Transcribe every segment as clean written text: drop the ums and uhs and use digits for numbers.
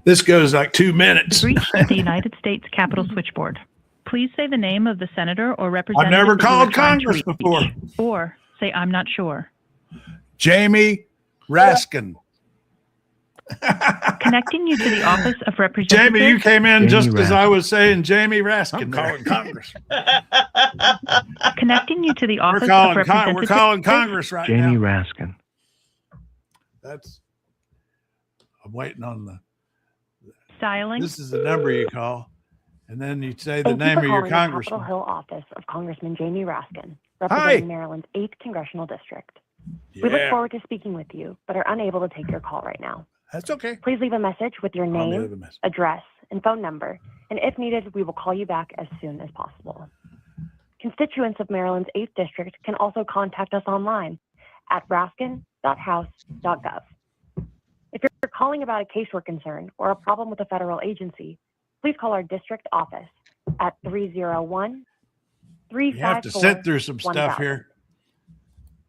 This goes like 2 minutes. Reach the United States Capitol switchboard. Please say the name of the senator or representative. I've never that you are called trying to Congress reach. before. Or say, I'm not sure. Jamie Raskin. Connecting you to the Office of Representatives. Jamie, you came in Jamie just as Raskin. I was saying Jamie Raskin. I'm calling Congress. Connecting you to the Office We're of Representatives. we're calling Congress right Jamie now. Raskin. I'm waiting on the. Styling. This is the number you call, and then you say the Thank name you for of your calling the Capitol congressman. Hill office of Congressman Jamie Raskin, representing Maryland's 8th Congressional District. We look Yeah, forward to speaking with you, but are unable to take your call right now. that's okay. Please leave a message with your I'll leave name, a message. address, and phone number, and if needed, we will call you back as soon as possible. Constituents of Maryland's 8th District can also contact us online at raskin.house.gov. If you're calling about a case or concern or a problem with a federal agency, please call our district office at 301-354-1000. You have to sit through some stuff here.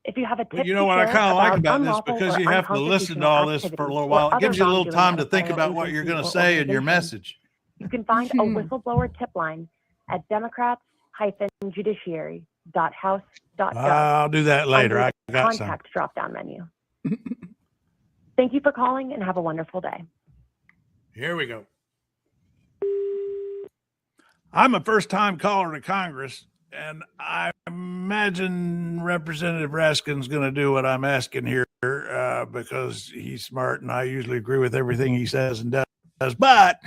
If you have a tip But you know what I to kind share of like about this, unlawful because or you have to listen to all this for a little while. It gives you a little time to think about what you're going to say in your message. You can find a whistleblower tip line at democrats-judiciary.house.gov. I'll do that later. I under the got some. contact drop-down menu. Thank you for calling and have a wonderful day. Here we go. I'm a first-time caller to Congress, and I imagine Representative Raskin's going to do what I'm asking here because he's smart, and I usually agree with everything he says and does. But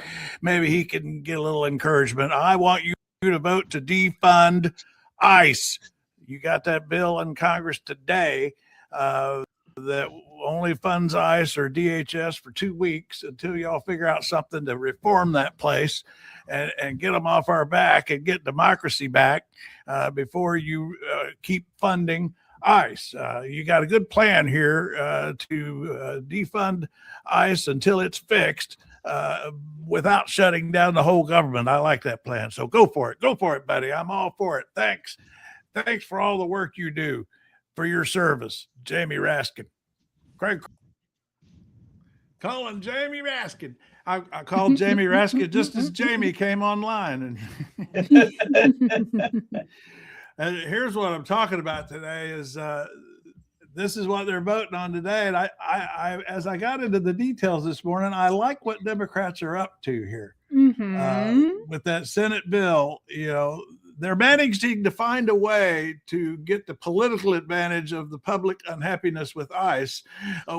maybe he can get a little encouragement. I want you to vote to defund ICE. You got that bill in Congress today that only funds ICE or DHS for 2 weeks until y'all figure out something to reform that place and get them off our back and get democracy back before you keep funding ICE. You got a good plan here to defund ICE until it's fixed without shutting down the whole government. I like that plan. So go for it. Go for it, buddy. I'm all for it. Thanks. Thanks for all the work you do, for your service, Jamie Raskin. Craig, calling Jamie Raskin. I called Jamie Raskin just as Jamie came online. And here's what I'm talking about today is this is what they're voting on today. And I as I got into the details this morning, I like what Democrats are up to here with that Senate bill. You know, they're managing to find a way to get the political advantage of the public unhappiness with ICE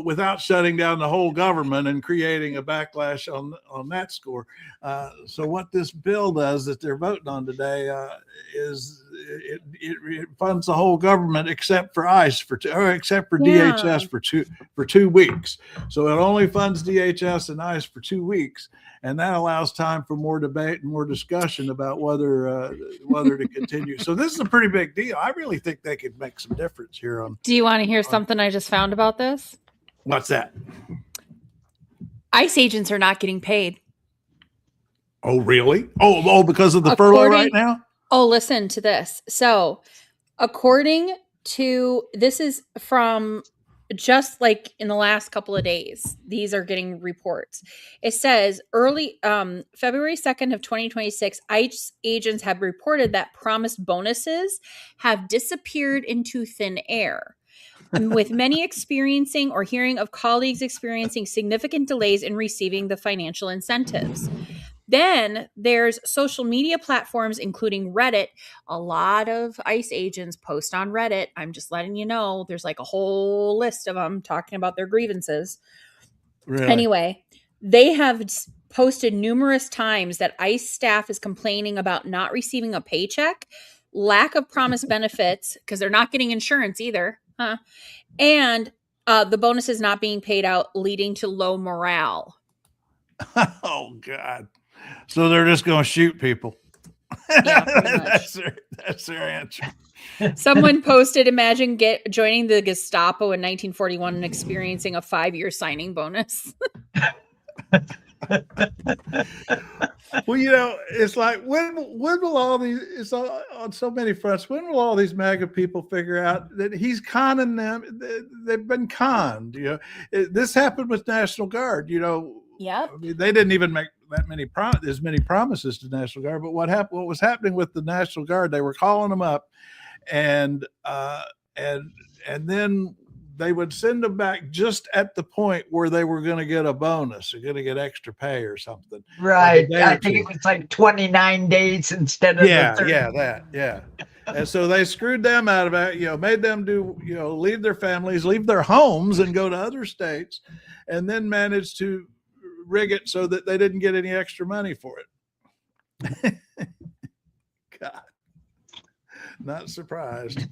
without shutting down the whole government and creating a backlash on that score. So what this bill does that they're voting on today is it funds the whole government except for ICE except for DHS for 2 weeks. So it only funds DHS and ICE for 2 weeks, and that allows time for more debate and more discussion about whether to continue. So this is a pretty big deal. I really think they could make some difference here. Do you want to hear something I just found about this? What's that? ICE agents are not getting paid. Oh, really? Oh, because of the furlough right now? Oh, listen to this. So, according to, this is from just like in the last couple of days, these are getting reports. It says early February 2nd of 2026, ICE agents have reported that promised bonuses have disappeared into thin air, with many experiencing or hearing of colleagues experiencing significant delays in receiving the financial incentives. Then there's social media platforms, including Reddit. A lot of ICE agents post on Reddit. I'm just letting you know, there's like a whole list of them talking about their grievances. Really? Anyway, they have posted numerous times that ICE staff is complaining about not receiving a paycheck, lack of promised benefits, because they're not getting insurance either, and the bonus is not being paid out, leading to low morale. Oh, God. So they're just going to shoot people. Yeah, pretty much. That's their answer. Someone posted, imagine joining the Gestapo in 1941 and experiencing a 5-year signing bonus. Well, it's like when will all these? It's on so many fronts. When will all these MAGA people figure out that he's conning them? They've been conned. This happened with National Guard. Yep. I mean, they didn't even make that many as many promises to National Guard. But what happened? What was happening with the National Guard? They were calling them up, and then they would send them back just at the point where they were going to get a bonus or going to get extra pay or something. Right. I think it was like 29 days instead of yeah, the 30. yeah. And so they screwed them out of it, made them do, leave their families, leave their homes and go to other states, and then managed to rig it so that they didn't get any extra money for it. God, not surprised.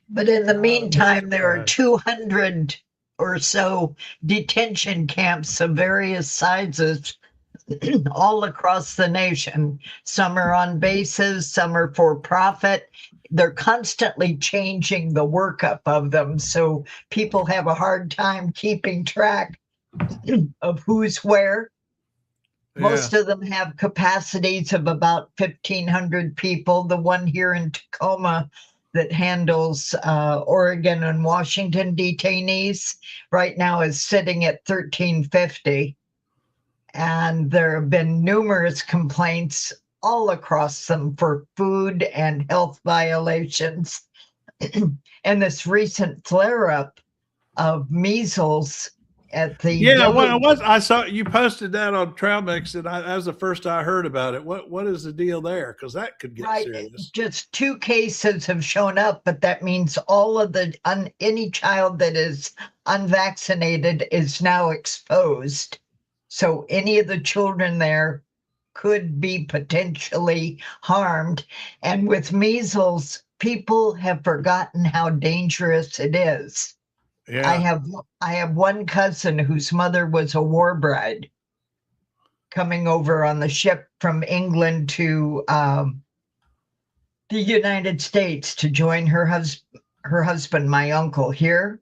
But in the meantime, there are 200 or so detention camps of various sizes all across the nation. Some are on bases, some are for profit. They're constantly changing the workup of them, so people have a hard time keeping track of who's where. Most of them have capacities of about 1,500 people. The one here in Tacoma that handles Oregon and Washington detainees right now is sitting at 1,350. And there have been numerous complaints all across them for food and health violations. And this recent flare-up of measles at the I saw you posted that on Trail Mix, and that was the first I heard about it. What is the deal there? Because that could get serious. Just 2 cases have shown up, but that means all of any child that is unvaccinated is now exposed. So any of the children there could be potentially harmed. And with measles, people have forgotten how dangerous it is. Yeah. I have one cousin whose mother was a war bride coming over on the ship from England to the United States to join her husband, my uncle, here.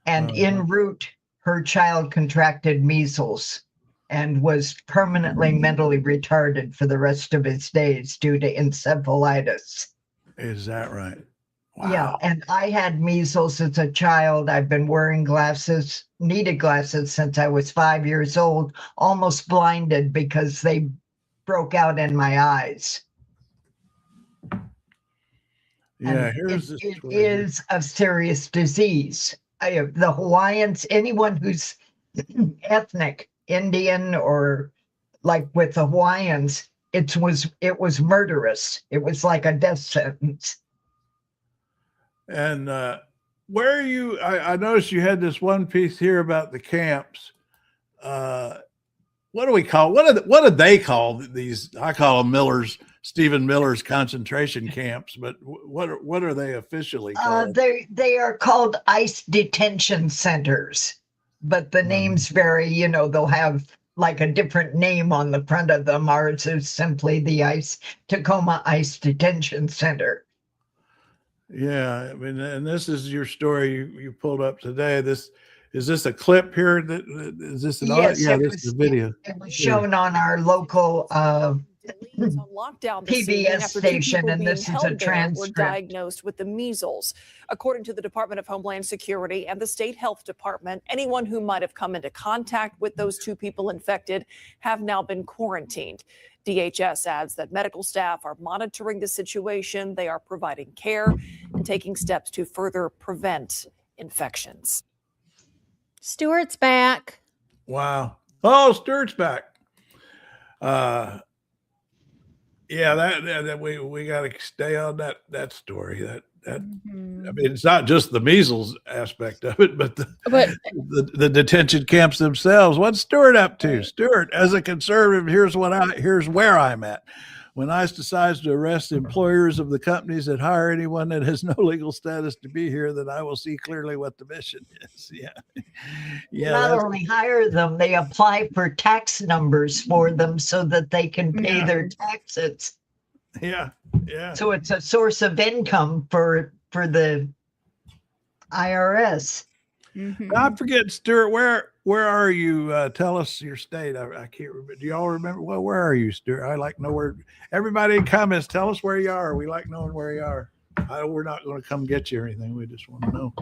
And en route, her child contracted measles and was permanently mentally retarded for the rest of his days due to encephalitis. Is that right? Wow. Yeah, and I had measles as a child. I've been wearing glasses, needed glasses since I was 5 years old, almost blinded because they broke out in my eyes. Yeah, it is a serious disease. The Hawaiians, anyone who's ethnic, Indian or like with the Hawaiians, it was murderous. It was like a death sentence. And where are you? I noticed you had this one piece here about the camps. What do we call? What did they call these? I call them Stephen Miller's concentration camps. But what are they officially called? They are called ICE detention centers, but the names vary. They'll have like a different name on the front of them. Ours is simply the Tacoma ICE Detention Center. Yeah, I mean, and this is your story you pulled up today. Is this a clip here? Is this an yes, yeah, this is a video. It was shown on our local PBS station, and this is a transcript. Were diagnosed with the measles. According to the Department of Homeland Security and the State Health Department, anyone who might have come into contact with those 2 people infected have now been quarantined. DHS adds that medical staff are monitoring the situation. They are providing care and taking steps to further prevent infections. Stuart's back. Wow. Oh, Stuart's back. Yeah, that we got to stay on that story. I mean, it's not just the measles aspect of it, but the detention camps themselves. What's Stuart up to? Stuart, as a conservative, here's where I'm at. When ICE decides to arrest employers of the companies that hire anyone that has no legal status to be here, then I will see clearly what the mission is. Yeah. Not only hire them, they apply for tax numbers for them so that they can pay their taxes. Yeah. So it's a source of income for the IRS. I forget, Stuart, Where are you? Tell us your state. I can't remember. Do y'all remember? Well, where are you, Stuart? I like to know where. Everybody in comments, tell us where you are. We like knowing where you are. We're not going to come get you or anything. We just want to know.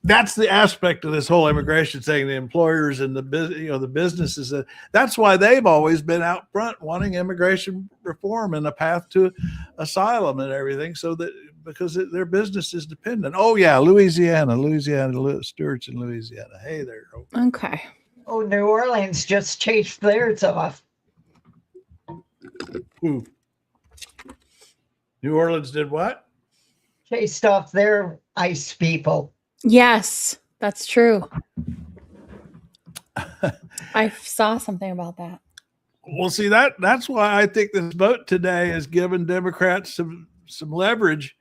That's the aspect of this whole immigration thing. The employers and the businesses. That's why they've always been out front wanting immigration reform and a path to asylum and everything, so that because their business is dependent. Oh yeah, Louisiana, Stewart's in Louisiana. Hey there. Okay. Oh, New Orleans just chased theirs off. Ooh. New Orleans did what? Chased off their ICE people. Yes, that's true. I saw something about that. Well, see, that's why I think this vote today is giving Democrats some leverage,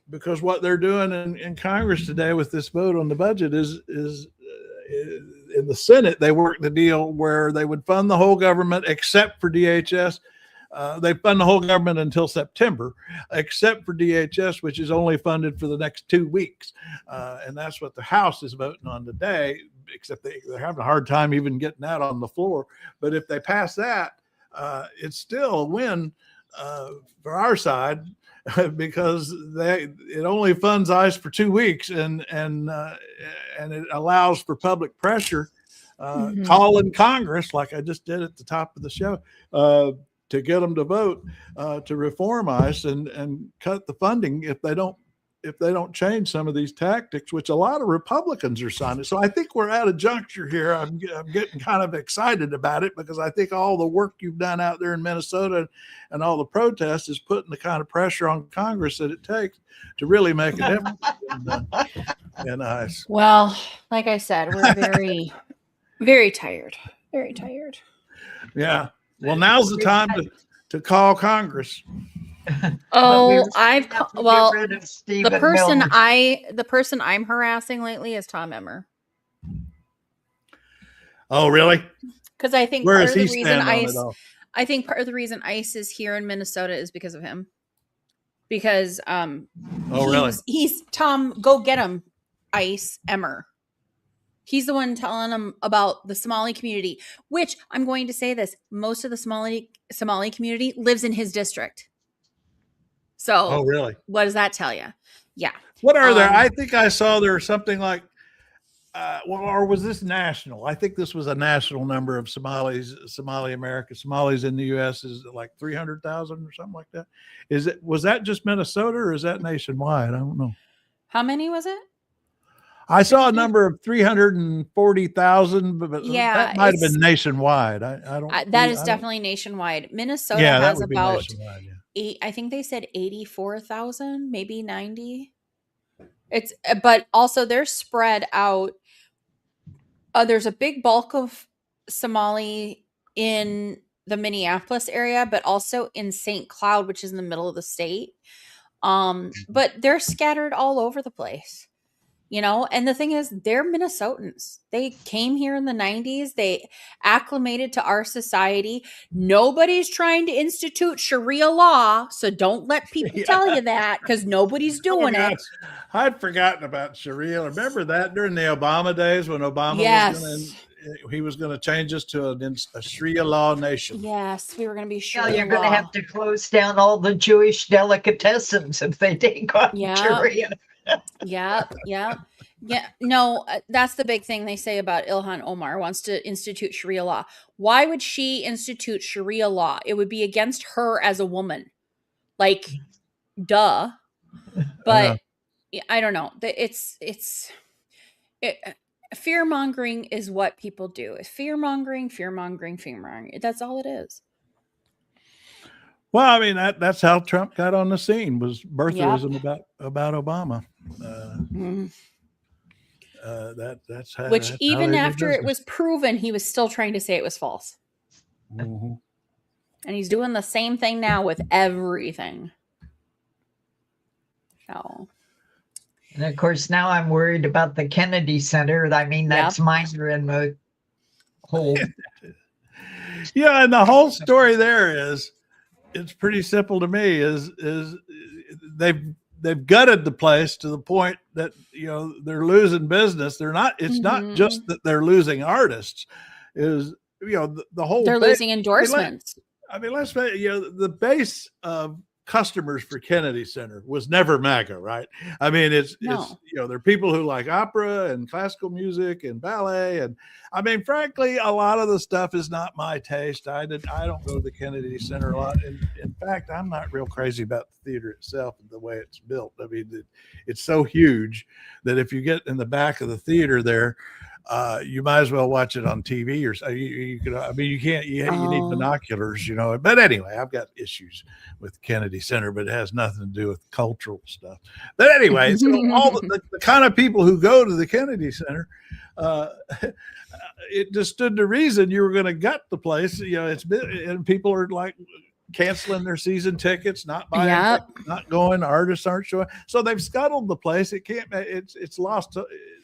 because what they're doing in Congress today with this vote on the budget is in the Senate, they worked the deal where they would fund the whole government except for DHS. They fund the whole government until September, except for DHS, which is only funded for the next 2 weeks. And that's what the House is voting on today, except they're having a hard time even getting that on the floor. But if they pass that, it's still a win for our side, because it only funds ICE for 2 weeks, and it allows for public pressure, calling Congress, like I just did at the top of the show, to get them to vote to reform ICE and cut the funding if they don't change some of these tactics, which a lot of Republicans are signing. So I think we're at a juncture here. I'm getting kind of excited about it, because I think all the work you've done out there in Minnesota and all the protests is putting the kind of pressure on Congress that it takes to really make a difference in ICE. Well, like I said, we're very, very tired. Very tired. Yeah. Well, now's the time to call Congress. Oh, The the person I'm harassing lately is Tom Emmer. Oh, really? Because I think Where part is of he the reason stand on ICE, it all? I think part of the reason ICE is here in Minnesota is because of him. Because oh, really? He's Tom, go get him, ICE Emmer. He's the one telling them about the Somali community, which I'm going to say this: most of the Somali community lives in his district. So, oh, really? What does that tell you? Yeah. What are there? I think I saw there was something like, or was this national? I think this was a national number of Somali American Somalis in the U.S. is like 300,000 or something like that. Was that just Minnesota, or is that nationwide? I don't know. How many was it? I saw a number of 340,000, but yeah, that might have been nationwide. I don't. That is definitely nationwide. Minnesota has about I think they said 84,000, maybe 90. But also they're spread out. There's a big bulk of Somali in the Minneapolis area, but also in St. Cloud, which is in the middle of the state. But they're scattered all over the place. And the thing is, they're Minnesotans. They came here in the 90s. They acclimated to our society. Nobody's trying to institute Sharia law, so don't let people tell you that, because nobody's doing it. I'd forgotten about Sharia. Remember that during the Obama days when Obama was going to change us to a Sharia law nation. Yes, we were going to be Sharia. You're going to have to close down all the Jewish delicatessens if they take on Sharia. Yeah. No, that's the big thing they say about Ilhan Omar wants to institute Sharia law. Why would she institute Sharia law? It would be against her as a woman. Like, duh. But I don't know. Fear mongering is what people do. It's fear mongering. That's all it is. Well, I mean, that's how Trump got on the scene, was birtherism about Obama. That's how. Which that's even how after it was proven, he was still trying to say it was false. Mm-hmm. And he's doing the same thing now with everything. So. And of course, now I'm worried about the Kennedy Center. I mean, that's minor in the whole. Yeah, and the whole story there is, it's pretty simple to me. Is they've gutted the place to the point that, they're losing business. They're not, it's not just that they're losing artists, is, the whole They're base, losing endorsements. let's say, the base of customers for Kennedy Center was never MAGA, right? I mean, it's there are people who like opera and classical music and ballet, and I mean, frankly, a lot of the stuff is not my taste. I don't go to the Kennedy Center a lot. In fact, I'm not real crazy about the theater itself and the way it's built. I mean, it's so huge that if you get in the back of the theater there, you might as well watch it on TV or so. You could, I mean, you can't, you need binoculars, but anyway, I've got issues with Kennedy Center, but it has nothing to do with cultural stuff. But anyway, so all the kind of people who go to the Kennedy Center, it just stood to reason you were going to gut the place. It's been, and people are like canceling their season tickets, not buying, tickets, not going, artists aren't showing. So they've scuttled the place. It can't, it's lost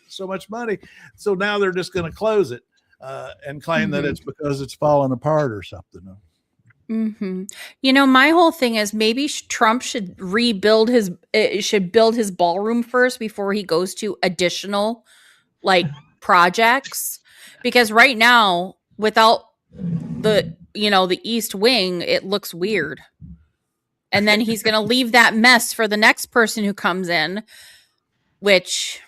so much money. So now they're just going to close it and claim that it's because it's falling apart or something. My whole thing is maybe Trump should build his ballroom first before he goes to additional projects, because right now without the East Wing, it looks weird. And then he's going to leave that mess for the next person who comes in, which,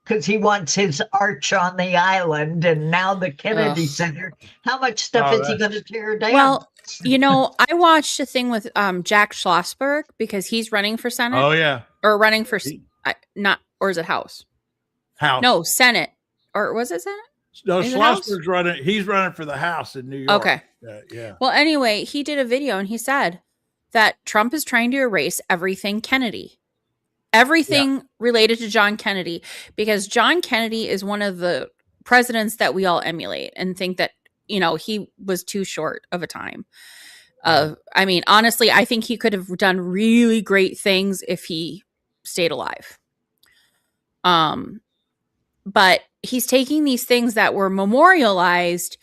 because he wants his arch on the island, and now the Kennedy Center. How much stuff is he going to tear down? Well, I watched a thing with Jack Schlossberg because he's running for Senate. Oh yeah, or running for or is it House? House? No, Senate, or was it Senate? No, Schlossberg's running. He's running for the House in New York. Okay. Yeah. Well, anyway, he did a video and he said that Trump is trying to erase everything Kennedy. Everything related to John Kennedy, because John Kennedy is one of the presidents that we all emulate and think that, he was too short of a time. I mean, honestly, I think he could have done really great things if he stayed alive. But he's taking these things that were memorialized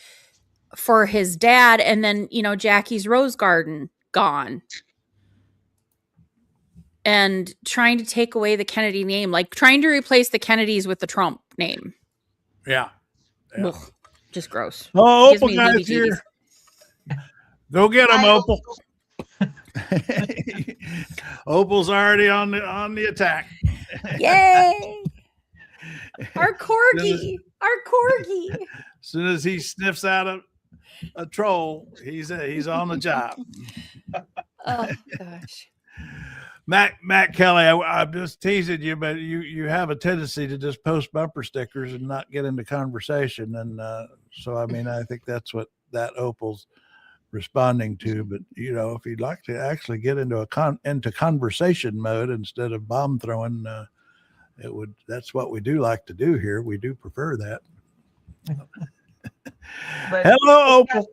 for his dad, and then, Jackie's Rose Garden gone. And trying to take away the Kennedy name, like trying to replace the Kennedys with the Trump name. Yeah. Ugh, just gross. Oh, Opal guy's here. Go get him, Opal. Opal's already on the attack. Yay! Our corgi. As soon as he sniffs out a troll, he's on the job. Oh gosh. Matt Kelly, I'm just teasing you, but you have a tendency to just post bumper stickers and not get into conversation. And so, I mean, I think that's what that Opal's responding to. But, if you'd like to actually get into into conversation mode instead of bomb throwing, that's what we do like to do here. We do prefer that. Hello, Opal.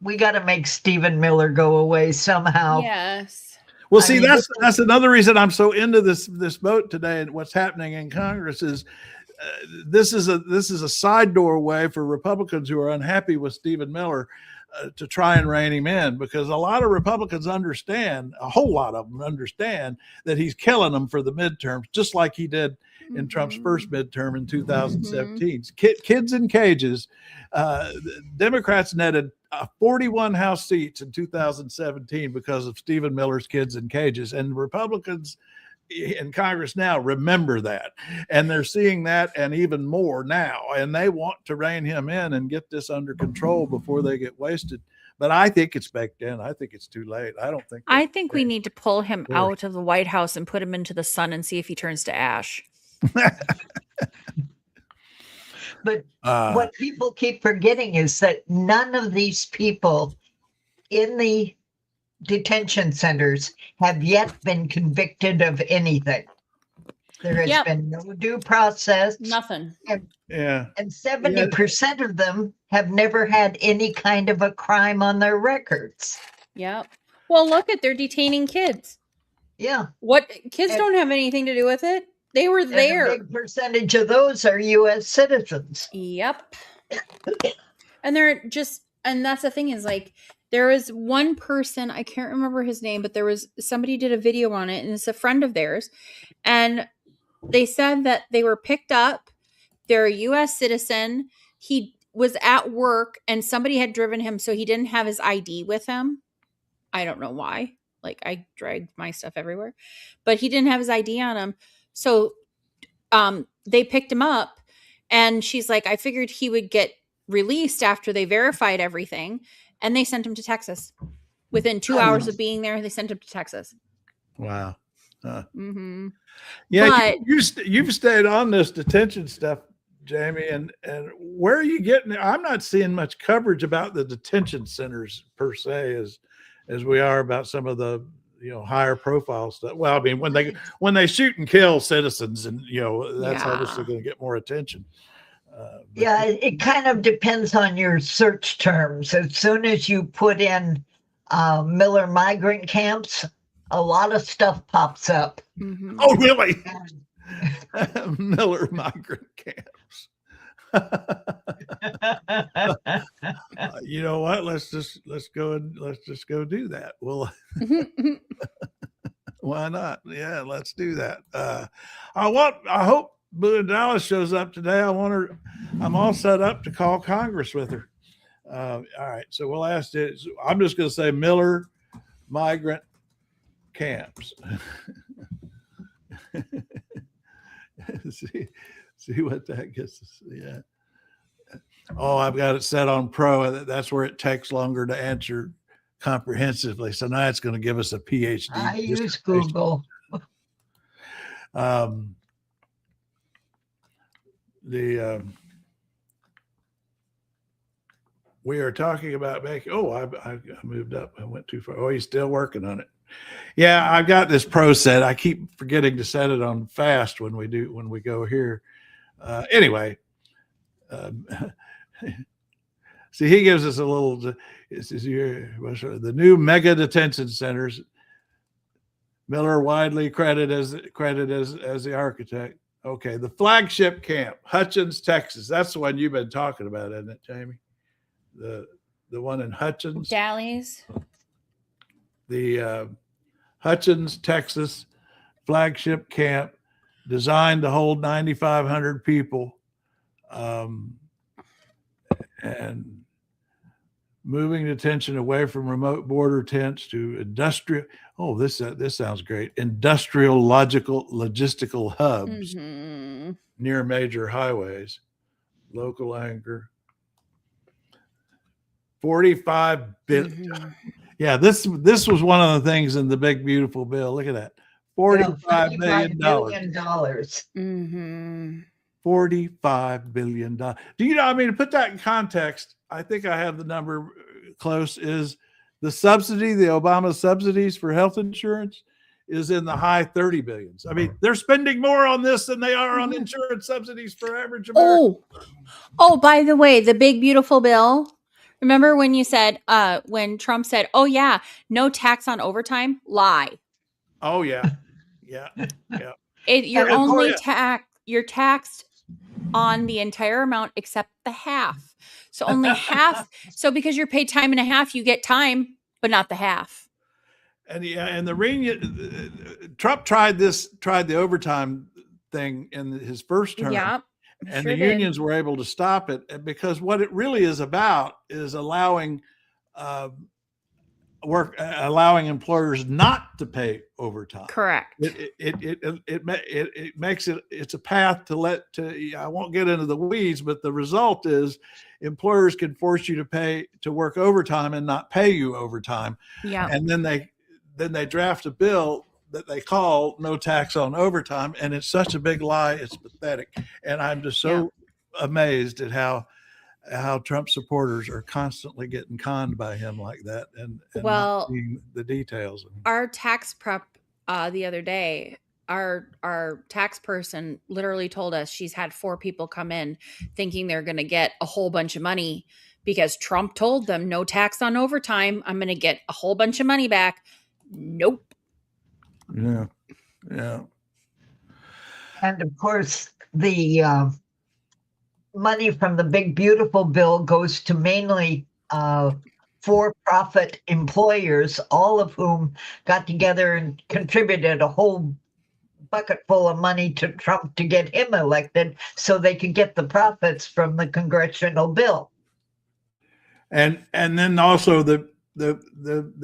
We got to make Stephen Miller go away somehow. Yes. Well, see, that's another reason I'm so into this vote today, and what's happening in Congress is this is a side doorway for Republicans who are unhappy with Stephen Miller to try and rein him in, because a lot of Republicans understand, a whole lot of them understand, that he's killing them for the midterms, just like he did in Trump's first midterm in 2017. Kids in cages. Democrats netted 41 House seats in 2017 because of Stephen Miller's kids in cages, and Republicans in Congress now remember that, and they're seeing that and even more now, and they want to rein him in and get this under control before they get wasted. But I think it's baked in. I think it's too late. I think we need to pull him out of the White House and put him into the sun and see if he turns to ash. But what people keep forgetting is that none of these people in the detention centers have yet been convicted of anything. There has been no due process. Nothing. And 70% of them have never had any kind of a crime on their records. Yep. Well, look they're detaining kids. Yeah. What kids don't have anything to do with it. They were there. A big percentage of those are U.S. citizens. Yep. And they're just, and that's the thing is There was one person, I can't remember his name, but there was somebody did a video on it, and it's a friend of theirs. And they said that they were picked up. They're a U.S. citizen. He was at work and somebody had driven him, so he didn't have his ID with him. I don't know why. Like, I dragged my stuff everywhere, but he didn't have his ID on him. So they picked him up, and she's like, I figured he would get released after they verified everything. And they sent him to Texas. Within 2 hours of being there, they sent him to Texas. Wow. Mm-hmm. Yeah, But you've stayed on this detention stuff, Jamie, and where are you getting? I'm not seeing much coverage about the detention centers per se as we are about some of the higher profile stuff. Well, I mean, when they shoot and kill citizens, and that's obviously going to get more attention. Yeah, it kind of depends on your search terms. As soon as you put in Miller migrant camps, a lot of stuff pops up. mm-hmm. Oh, really? Miller migrant camps. You know what? Let's go do that. Well, why not? Yeah, let's do that. I hope Blue Dallas shows up today. I'm all set up to call Congress with her. All right, so we'll ask it. I'm just going to say Miller migrant camps. see what that gets us. Yeah. Oh, I've got it set on pro. That's where it takes longer to answer comprehensively. So now it's going to give us a PhD. I use Google. We are talking about making. Oh, I moved up. I went too far. Oh, he's still working on it. Yeah, I've got this pro set. I keep forgetting to set it on fast when we go here. Anyway, see, he gives us a little. This is the new mega detention centers. Miller widely credited as the architect. Okay, the flagship camp, Hutchins, Texas. That's the one you've been talking about, isn't it, Jamie? The one in Hutchins. Dallas. The Hutchins, Texas flagship camp, designed to hold 9,500 people, and moving detention away from remote border tents to industrial. Oh, this sounds great. Industrial logistical hubs near major highways. Local anchor. 45 billion. Yeah, this was one of the things in the big beautiful bill. Look at that. $45 billion. $45 billion. Do you know, I mean, to put that in context, I think I have the number close, is the Obama subsidies for health insurance is in the high 30 billions. I mean, they're spending more on this than they are on insurance subsidies for average Americans. Oh, by the way, the big beautiful bill. Remember when you said, when Trump said, oh yeah, no tax on overtime? Lie. Oh yeah. You're taxed on the entire amount except the half. So only half. So because you're paid time and a half, you get time, but not the half. And Trump tried the overtime thing in his first term. Yeah. And the unions were able to stop it, because what it really is about is allowing employers not to pay overtime. Correct. It makes it's a path I won't get into the weeds, but the result is employers can force you to work overtime and not pay you overtime. Yeah. And then they draft a bill that they call no tax on overtime, and it's such a big lie, it's pathetic. And I'm just so amazed at how Trump supporters are constantly getting conned by him like that, and not seeing the details. Our tax prep the other day, our tax person literally told us she's had 4 people come in thinking they're going to get a whole bunch of money because Trump told them no tax on overtime. I'm going to get a whole bunch of money back. Nope. Yeah. And of course, the money from the big beautiful bill goes to mainly for-profit employers, all of whom got together and contributed a whole bucket full of money to Trump to get him elected so they could get the profits from the congressional bill. And then also the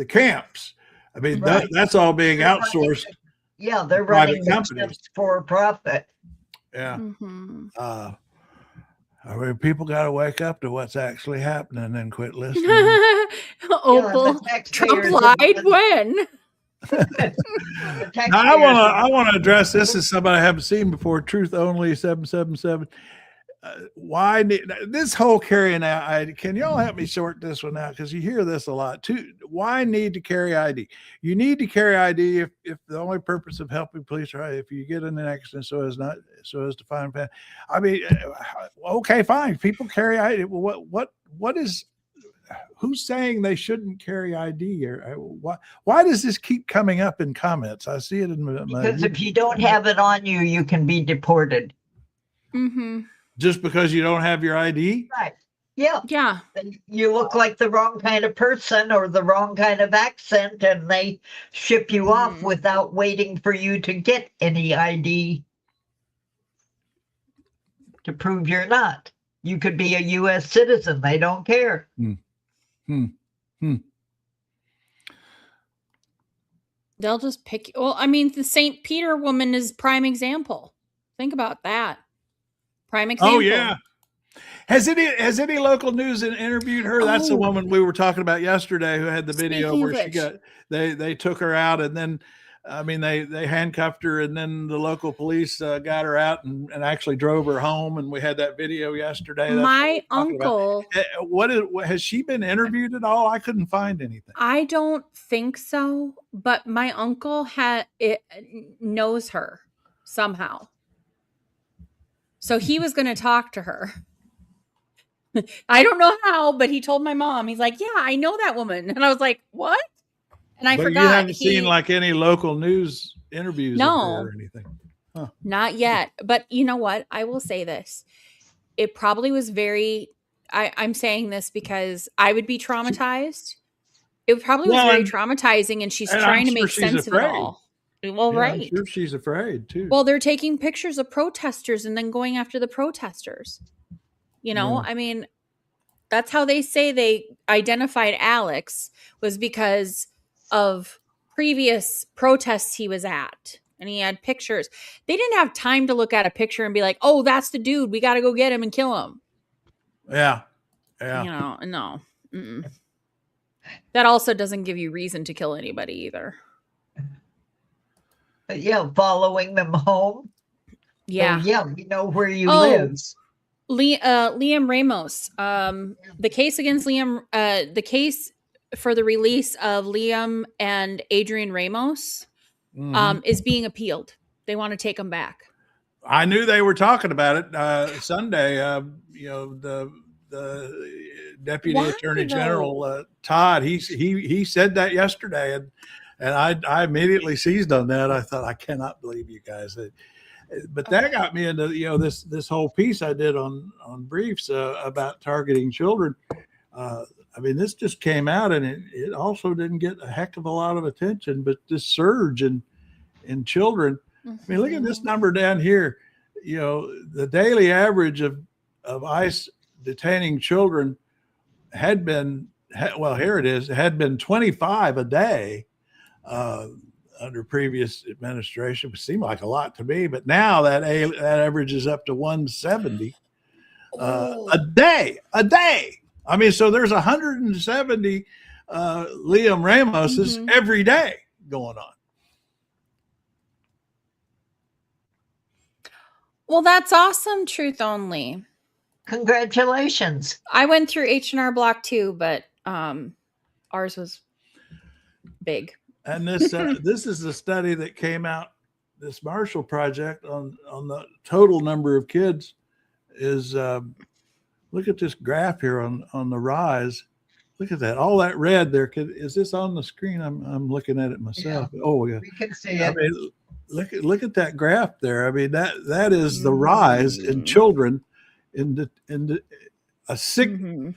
camps. I mean, Right. that's all being outsourced. Yeah, they're Private running the companies. camps for profit. Yeah. Mhm. I mean, people got to wake up to what's actually happening and quit listening. Opal, the taxpayers Trump are lied the- when? The Now, taxpayers are- I want to address this as somebody I haven't seen before. Truth Only 777. Why this whole carrying out ID? Can y'all help me sort this one out? Because you hear this a lot too. Why need to carry ID? You need to carry ID if the only purpose of helping police are if you get in an accident so as to find. I mean, okay, fine. People carry ID. What is? Who's saying they shouldn't carry ID? Or why does this keep coming up in comments? I see it in my because if you don't have it on you, you can be deported. Mm-hmm. just because you don't have your ID. Right. Yeah. Yeah. You look like the wrong kind of person or the wrong kind of accent, and they ship you off without waiting for you to get any ID to prove you're not. You could be a U.S. citizen. They don't care. They'll just pick. Well, I mean, the St. Peter woman is prime example. Think about that. Prime example. Oh yeah. Has any local news interviewed her? That's the Oh. woman we were talking about yesterday who had the video Speaking of where she which. got they took her out, and then I mean they handcuffed her, and then the local police got her out and actually drove her home, and we had that video yesterday. That's My what we're talking about. uncle, Has she been interviewed at all? I couldn't find anything. I don't think so, but my uncle knows her somehow. So he was going to talk to her. I don't know how, but he told my mom, he's like, yeah, I know that woman. And I was like, what? And I But forgot. you haven't seen like any local news interviews of No. her or anything. Not yet. But you know what? I will say this. It probably was I'm saying this because I would be traumatized. It probably was Well, very and- traumatizing, and she's and I'm trying to sure make she's sense of afraid. it all. Well, Yeah, right. I'm sure she's afraid too. Well, they're taking pictures of protesters and then going after the protesters. You know, Yeah. I mean, that's how they say they identified Alex, was because of previous protests he was at. And he had pictures. They didn't have time to look at a picture and be like, oh, that's the dude. We got to go get him and kill him. Yeah. Yeah. You know, no. Mm-mm. That also doesn't give you reason to kill anybody either. Yeah, following them home. Yeah. So, yeah, we know where you Oh. live. Liam Ramos. The case against Liam, the case for the release of Liam and Adrian Ramos Mhm. is being appealed. They want to take him back. I knew they were talking about it Sunday. You know, the deputy Why, attorney though? general Todd. He said that yesterday, and I immediately seized on that. I thought, I cannot believe you guys. But that got me into this whole piece I did on briefs about targeting children. I mean, this just came out, and it also didn't get a heck of a lot of attention. But this surge in children. I mean, look at this number down here. You know, the daily average of ICE detaining children had been, well, here it is, had been 25 a day under previous administration. It seemed like a lot to me, but now that average is up to 170 a day. I mean, so there's 170 Liam Ramoses every day going on. Well, that's awesome. Truth only. Congratulations. I went through H&R Block too, but ours was big. And this this is the study that came out, this Marshall Project on the total number of kids is, look at this graph here on the rise. Look at that. All that red there. Is this on the screen? I'm looking at it myself. Yeah. Oh, yeah. We can see I it. mean, look at that graph there. I mean, that is the rise in children in sixfold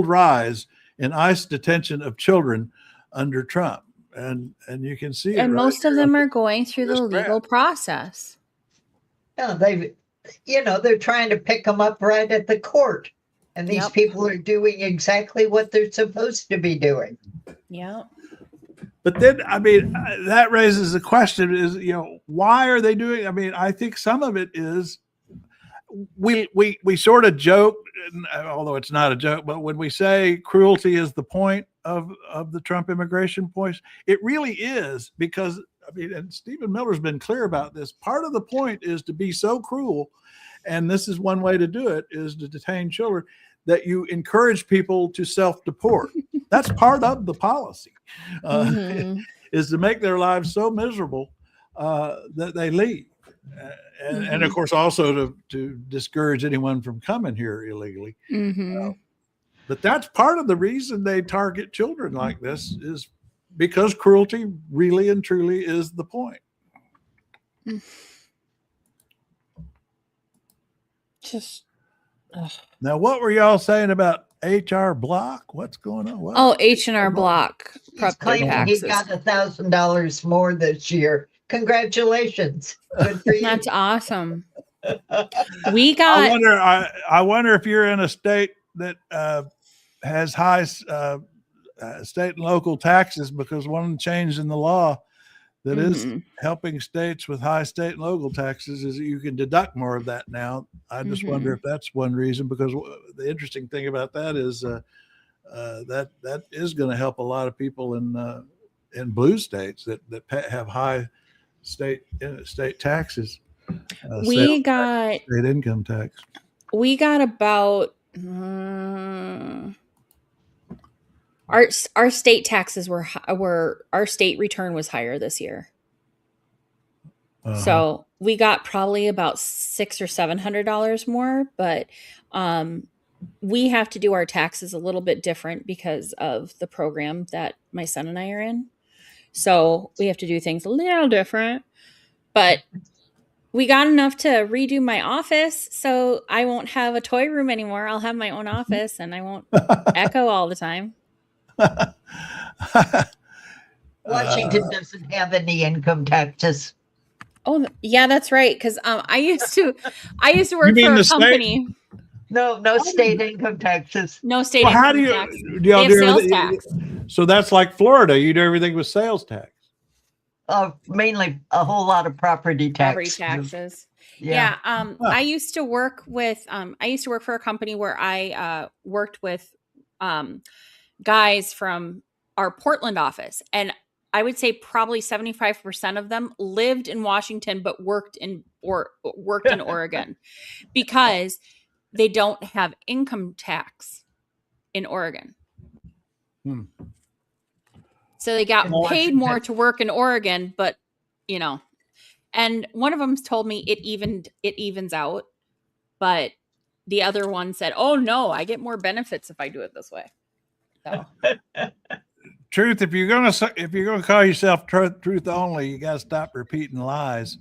rise in ICE detention of children under Trump. And you can see it. And right most of here them on are going through the this legal graph. process. Yeah, they're trying to pick them up right at the court. And these Yep. people are doing exactly what they're supposed to be doing. Yeah. But then, I mean, that raises the question: is why are they doing? I mean, I think some of it is we sort of joke, although it's not a joke. But when we say cruelty is the point of the Trump immigration push, it really is, because I mean, and Stephen Miller's been clear about this. Part of the point is to be so cruel, and this is one way to do it: is to detain children, that you encourage people to self-deport. That's part of the policy, is to make their lives so miserable that they leave. And of course, also to discourage anyone from coming here illegally. But that's part of the reason they target children like this, is because cruelty really and truly is the point. Just. Now, what were y'all saying about H.R. Block? What's going on? What? Oh, H&R Block. He's claiming he got $1,000 more this year. Congratulations. Good for you. That's awesome. We got. I wonder if you're in a state that has high state and local taxes, because one change in the law that is helping states with high state and local taxes is that you can deduct more of that now. I just wonder if that's one reason, because the interesting thing about that is that is going to help a lot of people in blue states that have high state taxes. We got state income tax. We got about our state taxes were our state return was higher this year. So we got probably about $600 or $700 more, but we have to do our taxes a little bit different because of the program that my son and I are in. So we have to do things a little different, but we got enough to redo my office, so I won't have a toy room anymore. I'll have my own office, and I won't echo all the time. Washington doesn't have any income taxes. Oh, yeah, that's right. Because I used to work for a company. No state income taxes. No state Well, how income do tax. you all They have do sales everything? tax. So that's like Florida. You do everything with sales tax. Mainly a whole lot of property tax. Taxes. Yeah. I used to work for a company where I worked with guys from our Portland office, and I would say probably 75% of them lived in Washington but worked in Oregon because they don't have income tax in Oregon. So they got paid more to work in Oregon, but and one of them told me it evens out, but the other one said, "Oh no, I get more benefits if I do it this way." So. Truth, if you're gonna call yourself truth only, you got to stop repeating lies.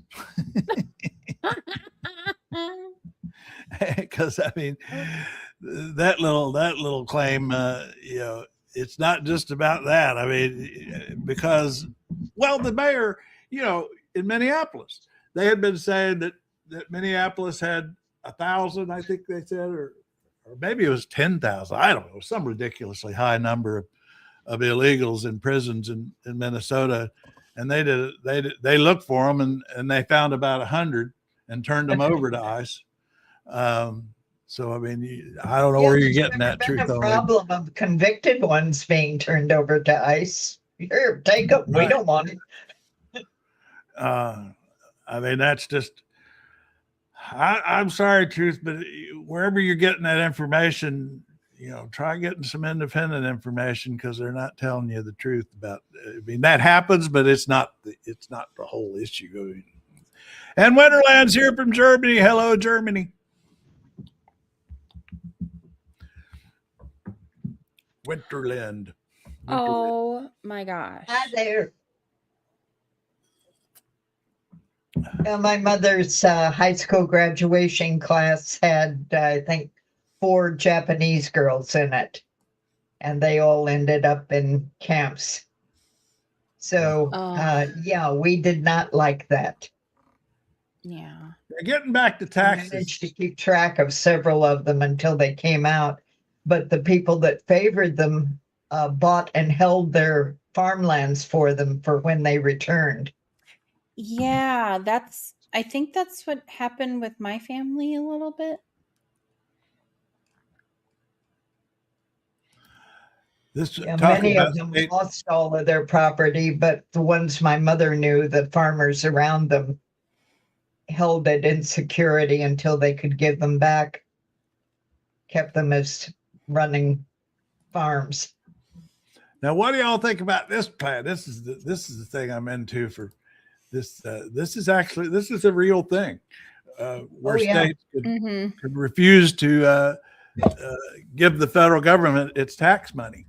Because I mean, that little claim, it's not just about that. I mean, because the mayor, in Minneapolis, they had been saying that Minneapolis had 1,000, I think they said, or maybe it was 10,000. I don't know, some ridiculously high number of illegals in prisons in Minnesota, and they looked for them and they found about 100 and turned them over to ICE. So I mean, I don't know where you're getting that truth. There's a problem of convicted ones being turned over to ICE. Here, take them. We don't want it. I mean, that's just. I'm sorry, Truth, but wherever you're getting that information, try getting some independent information, because they're not telling you the truth about. I mean, that happens, but it's not the whole issue. And Winterland's here from Germany. Hello, Germany. Winterland. Oh my gosh. Hi there. My mother's high school graduation class had, I think, 4 Japanese girls in it, and they all ended up in camps. So, yeah, we did not like that. Yeah. Getting back to I taxes. managed to keep track of several of them until they came out. But the people that favored them bought and held their farmlands for them for when they returned. Yeah, I think that's what happened with my family a little bit. Yeah, many of them lost all of their property, but the ones my mother knew, the farmers around them, held it in security until they could give them back, kept them as running farms. Now, what do y'all think about this plan? This is the thing I'm into for this. This is a real thing where states could refuse to give the federal government its tax money.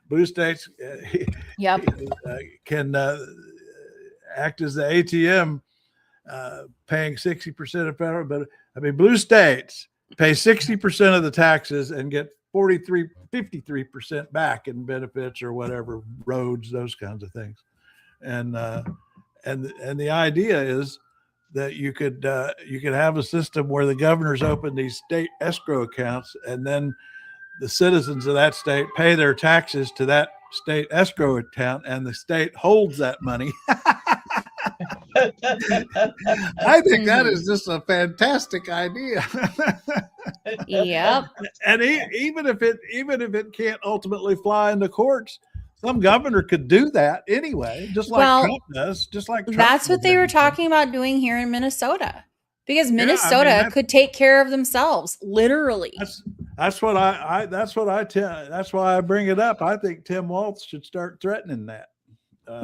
Blue states can act as the ATM, paying 60% of federal. But I mean, blue states pay 60% of the taxes and get 53% back in benefits or whatever, roads, those kinds of things. And the idea is that you could have a system where the governors open these state escrow accounts, and then the citizens of that state pay their taxes to that state escrow account, and the state holds that money. I think that is just a fantastic idea. Yep. And even if it can't ultimately fly into courts, some governor could do that anyway, just like Trump does. Just like Trump that's what they were talking about doing here in Minnesota, because Minnesota could take care of themselves, literally. That's why I bring it up. I think Tim Walz should start threatening that.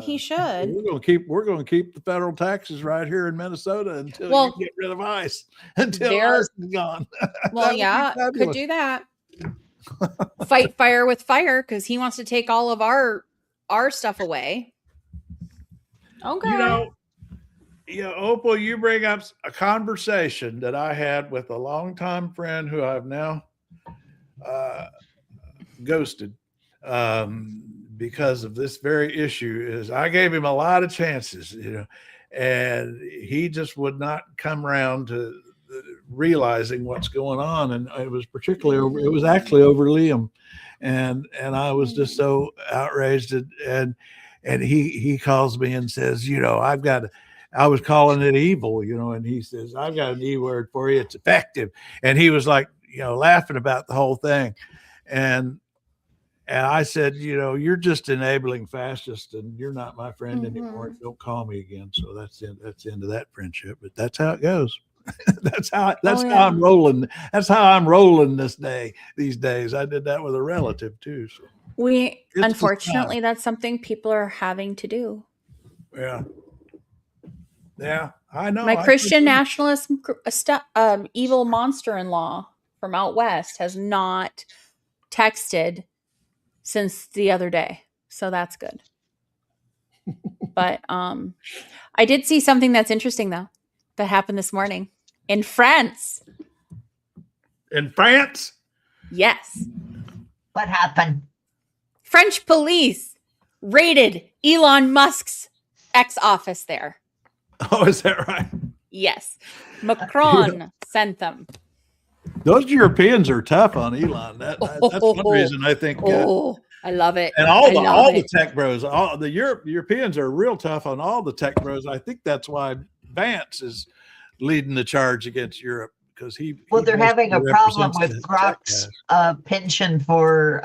He should. We're going to keep the federal taxes right here in Minnesota until you get rid of ICE, until ICE is gone. Well, yeah, could do that. Fight fire with fire, because he wants to take all of our stuff away. Okay. Opal, you bring up a conversation that I had with a longtime friend who I've now ghosted because of this very issue. Is I gave him a lot of chances, and he just would not come around to realizing what's going on. And it was actually over Liam, and I was just so outraged. And he calls me and says, I was calling it evil, and he says, I've got an E word for you. It's effective. And he was like, laughing about the whole thing. And I said, you're just enabling fascists, and you're not my friend anymore. Don't call me again. So that's the end of that friendship. But that's how it goes. That's how I'm rolling. That's how I'm rolling these days. I did that with a relative too. So unfortunately, that's something people are having to do. Yeah. Yeah, I know. My Christian nationalist evil monster-in-law from out west has not texted since the other day. So that's good. But I did see something that's interesting, though, that happened this morning in France. In France? Yes. What happened? French police raided Elon Musk's ex-office there. Oh, is that right? Yes. Macron sent them. Those Europeans are tough on Elon. That's one reason I think. I love it. And all the tech bros, all the Europeans are real tough on all the tech bros. I think that's why Vance is leading the charge against Europe, because they're having a problem with Grok's penchant for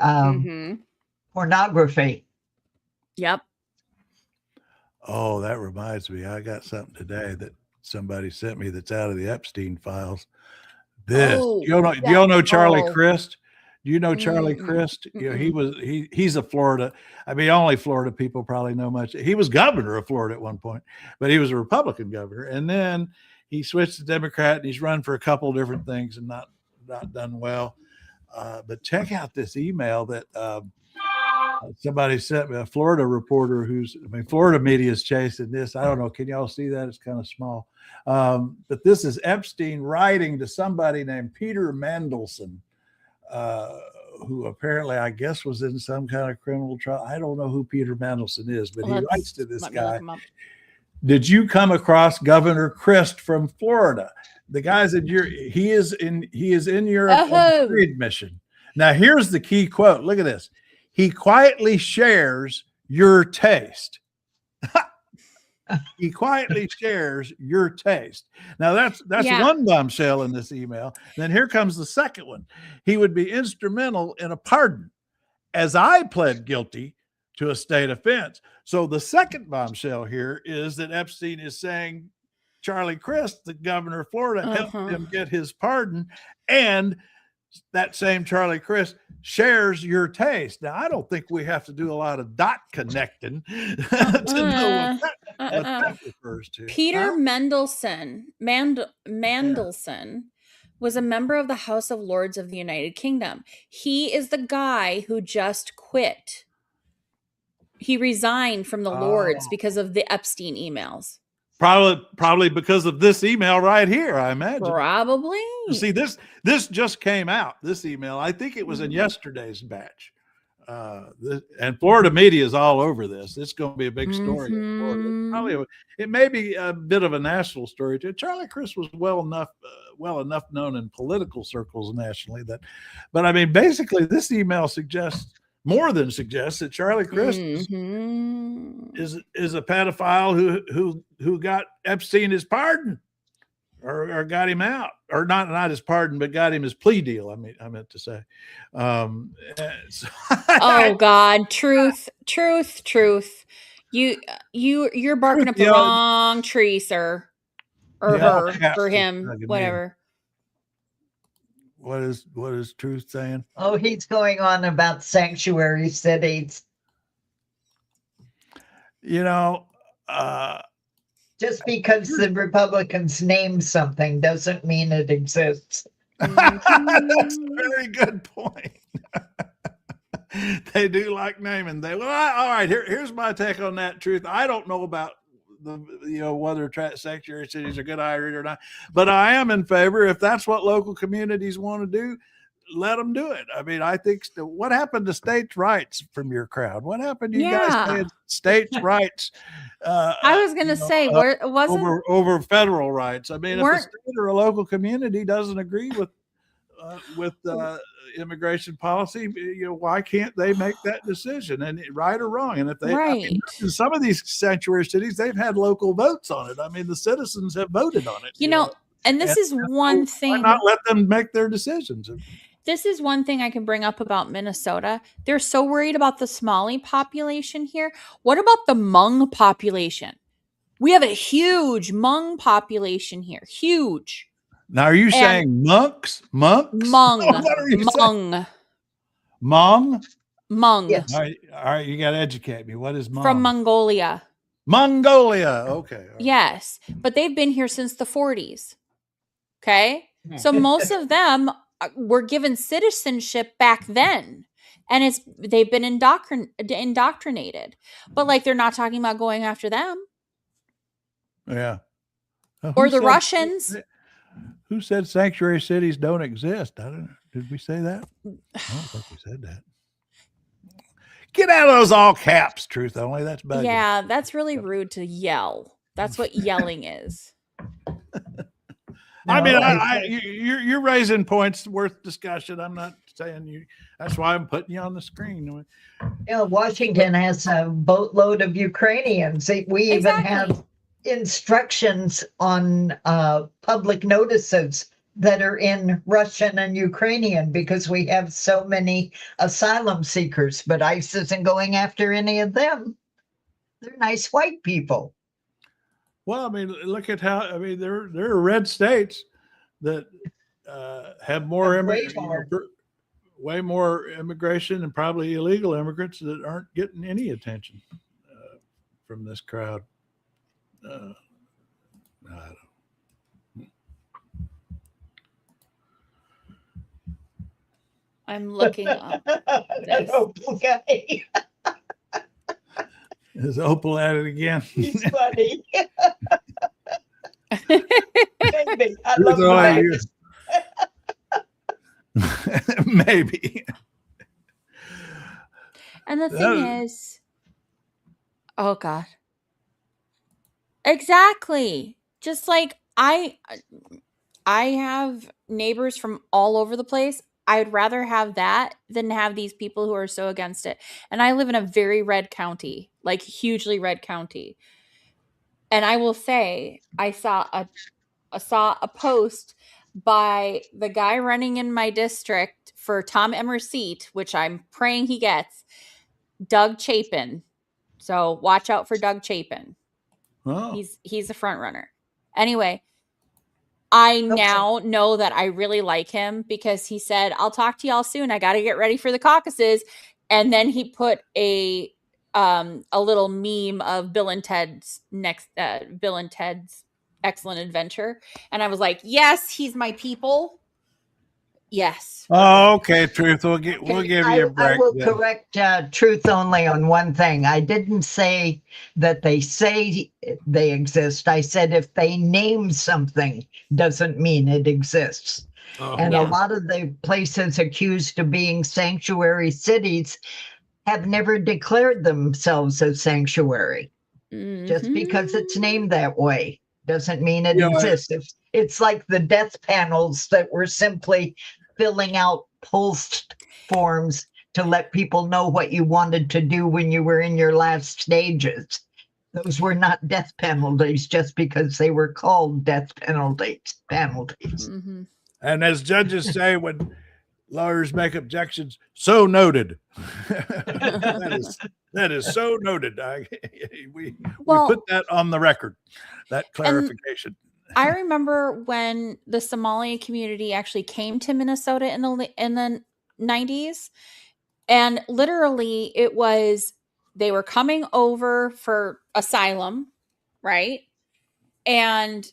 pornography. Yep. Oh, that reminds me. I got something today that somebody sent me that's out of the Epstein files. You know Charlie Crist? Do you know Charlie Crist? He's a Florida. I mean, only Florida people probably know much. He was governor of Florida at one point, but he was a Republican governor. And then he switched to Democrat, and he's run for a couple of different things and not done well. But check out this email that Somebody sent me a Florida reporter Florida media is chasing this. I don't know. Can y'all see that? It's kind of small. But this is Epstein writing to somebody named Peter Mandelson, who apparently, I guess, was in some kind of criminal trial. I don't know who Peter Mandelson is, but he writes to this guy. Did you come across Governor Crist from Florida? The guy's he is in Europe on a trade mission. Now, here's the key quote. Look at this. He quietly shares your taste. He quietly shares your taste. Now, that's one bombshell in this email. Then here comes the second one. He would be instrumental in a pardon, as I pled guilty to a state offense. So the second bombshell here is that Epstein is saying Charlie Crist, the governor of Florida, helped him get his pardon, and that same Charlie Crist shares your taste. Now, I don't think we have to do a lot of dot connecting to know what that refers to. Peter Mandelson was a member of the House of Lords of the United Kingdom. He is the guy who just quit. He resigned from the Lords because of the Epstein emails. Probably because of this email right here, I imagine. Probably. See, this just came out, this email. I think it was in yesterday's batch. And Florida media is all over this. It's going to be a big story in Florida. It may be a bit of a national story too. Charlie Crist was well enough known in political circles nationally but I mean, basically, this email more than suggests that Charlie Crist is a pedophile who got Epstein his pardon, or got him out, or not his pardon, but got him his plea deal. I meant to say. Oh God, truth. You're barking up the wrong tree, sir, or her, or him, whatever. What is Truth saying? Oh, he's going on about sanctuary cities. Just because the Republicans name something doesn't mean it exists. That's a very good point. They do like naming. All right. Here's my take on that, Truth. I don't know about whether sanctuary cities are a good idea or not, but I am in favor. If that's what local communities want to do, let them do it. I mean, I think what happened to states' rights from your crowd? What happened to you guys saying states' rights? I was going to say, where wasn't over federal rights? I mean, if a state or a local community doesn't agree with immigration policy, why can't they make that decision, and right or wrong? And if they, in some of these sanctuary cities, they've had local votes on it. I mean, the citizens have voted on it. And this is one thing. Why not let them make their decisions? This is one thing I can bring up about Minnesota. They're so worried about the Somali population here. What about the Hmong population? We have a huge Hmong population here. Huge. Now, are you saying monks? Hmong. Hmong. Yes. All right. You got to educate me. What is Hmong? From Mongolia. Mongolia. Okay. Right. Yes. But they've been here since the 40s. Okay. So most of them were given citizenship back then. And they've been indoctrinated. But they're not talking about going after them. Yeah. Or the Russians. Who said sanctuary cities don't exist? I don't know. Did we say that? I don't think we said that. Get out of those all caps, Truth only. That's bad. Yeah, that's really rude to yell. That's what yelling is. You're raising points worth discussion. I'm not saying you. That's why I'm putting you on the screen. Washington has a boatload of Ukrainians. We even have instructions on public notices that are in Russian and Ukrainian because we have so many asylum seekers, but ICE isn't going after any of them. They're nice white people. Well, I mean, look at how, there are red states that have more way more immigration and probably illegal immigrants that aren't getting any attention from this crowd. I don't. I'm looking up this. Okay. Is Opal at it again? He's funny. Maybe. I Who's love the all way you? Maybe. And the That- thing is, oh God. Exactly. Just like I have neighbors from all over the place. I'd rather have that than have these people who are so against it. And I live in a very red county, like hugely red county. And I will say, I saw a post by the guy running in my district for Tom Emmer's seat, which I'm praying he gets, Doug Chapin. So watch out for Doug Chapin. Oh. He's a front runner. Anyway, I Okay. now know that I really like him because he said, "I'll talk to y'all soon. I got to get ready for the caucuses." And then he put a little meme of Bill and Ted's Excellent Adventure, and I was like, "Yes, he's my people." Yes. Oh, okay, Truth. We'll give you a break. I will then. correct Truth only on one thing. I didn't say that they say they exist. I said if they name something doesn't mean it exists. Oh. And Yeah. a lot of the places accused of being sanctuary cities have never declared themselves a sanctuary. Just because it's named that way doesn't mean it Yeah, I- exists. It's like the death panels that were simply filling out post forms to let people know what you wanted to do when you were in your last stages. Those were not death penalties just because they were called death penalties. Mhm. And as judges say when lawyers make objections, so noted. that is so noted. We Well- put that on the record, that clarification. I remember when the Somali community actually came to Minnesota in the 90s, and literally it was they were coming over for asylum, right? And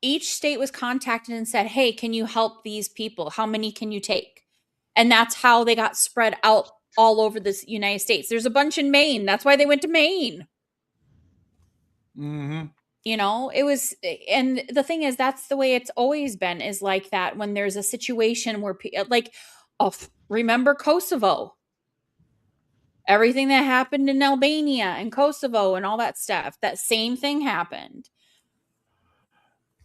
each state was contacted and said, "Hey, can you help these people? How many can you take?" And that's how they got spread out all over this United States. There's a bunch in Maine. That's why they went to Maine. Mm-hmm. You know, it was, and the thing is, that's the way it's always been, is like that when there's a situation where, remember Kosovo, everything that happened in Albania and Kosovo and all that stuff, that same thing happened.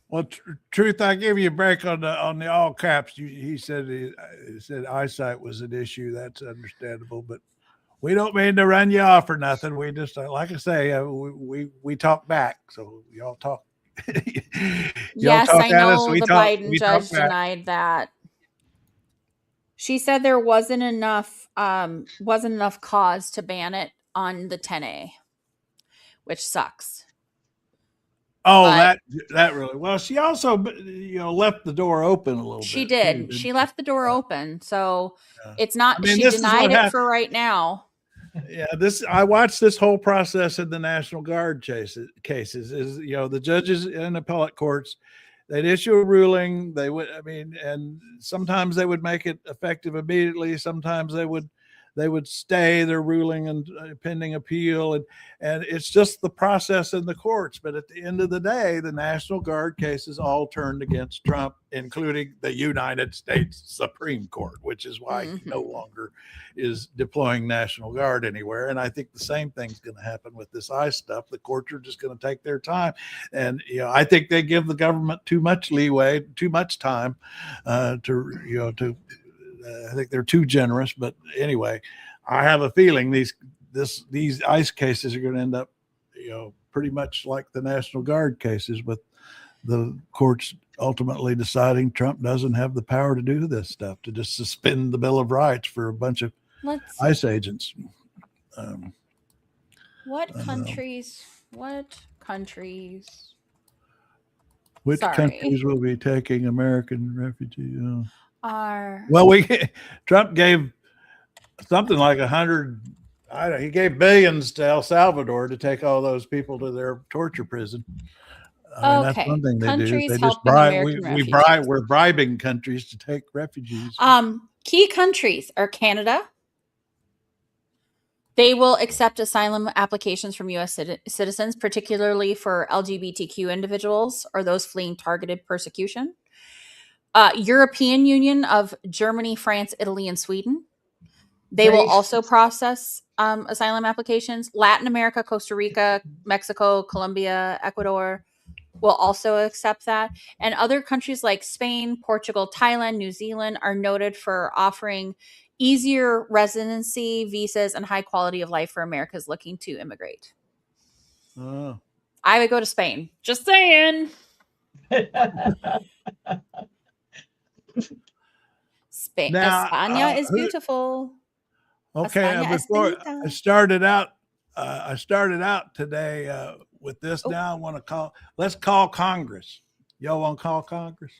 Well, Truth, I give you a break on the all caps. He said he said eyesight was an issue. That's understandable, but we don't mean to run you off or nothing. We just, like I say, we talk back. So y'all talk. Yes, I know the Biden we judge talk back. denied that. She said there wasn't enough cause to ban it on the 10A, which sucks. Oh, But- that really. Well, she also left the door open a little She bit. did. Too, didn't She left the door open. So Yeah. it's not, I mean, she this is denied what it hap- for right now. Yeah, I watched this whole process in the National Guard cases. Is the judges in appellate courts, they'd issue a ruling. They would, and sometimes they would make it effective immediately. Sometimes they would stay their ruling and pending appeal, and it's just the process in the courts. But at the end of the day, the National Guard cases all turned against Trump, including the United States Supreme Court, which is why he no longer is deploying National Guard anywhere. And I think the same thing's going to happen with this ICE stuff. The courts are just going to take their time, and I think they give the government too much leeway, too much time to. I think they're too generous, but anyway, I have a feeling these ICE cases are going to end up, pretty much like the National Guard cases, with the courts ultimately deciding Trump doesn't have the power to do this stuff, to just suspend the Bill of Rights for a bunch of ICE agents. What countries? Which Sorry. countries will be taking American refugees? Are Well, Trump gave something like 100. He gave billions to El Salvador to take all those people to their torture prison. That's Okay. one thing they Countries do. They just helping bribe. American We're bribing countries to take refugees. key countries are Canada, They will accept asylum applications from U.S. citizens, particularly for LGBTQ individuals or those fleeing targeted persecution. European Union of Germany, France, Italy, and Sweden. They will Great. also process asylum applications. Latin America, Costa Rica, Mexico, Colombia, Ecuador will also accept that. And other countries like Spain, Portugal, Thailand, New Zealand are noted for offering easier residency visas and high quality of life for Americans looking to immigrate. Oh. I would go to Spain. Just saying. Spain. Now, España is beautiful. Okay, España es before bonita. I started out today with this. Oh. Now I want to let's call Congress. Y'all want to call Congress?